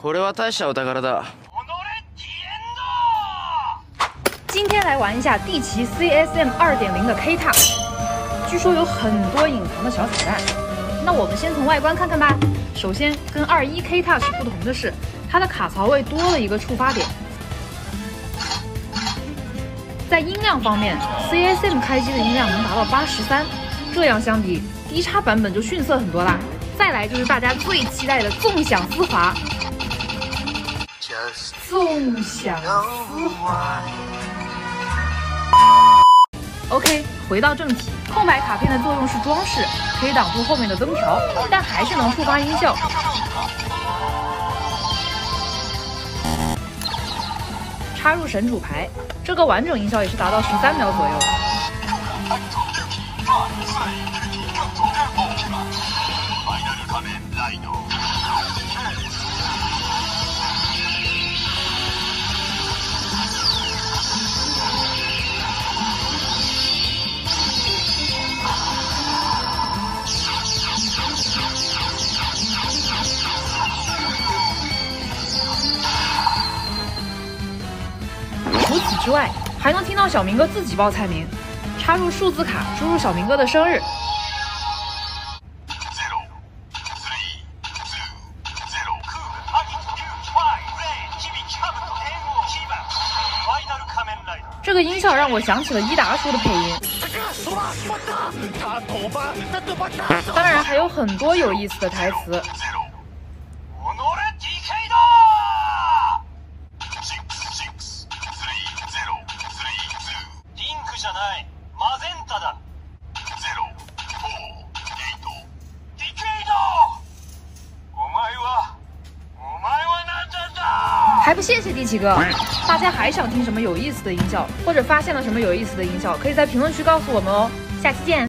これは大したお宝だ。今天来玩一下地奇 CSM 2.0的 K 塔，据说有很多隐藏的小彩蛋。那我们先从外观看看吧。首先，跟2.1 K 塔是不同的是，它的卡槽位多了一个触发点。在音量方面 ，CSM 开机的音量能达到83，这样相比低插版本就逊色很多啦。再来就是大家最期待的纵享丝滑。纵享丝滑。OK， 回到正题，空白卡片的作用是装饰，可以挡住后面的灯条，但还是能触发音效。插入神主牌，这个完整音效也是达到13秒左右。除此之外，还能听到小明哥自己报菜名，插入数字卡，输入小明哥的生日。这个音效让我想起了伊达叔的配音。当然还有很多有意思的台词。还不谢谢地奇哥！大家还想听什么有意思的音效，或者发现了什么有意思的音效，可以在评论区告诉我们哦。下期见！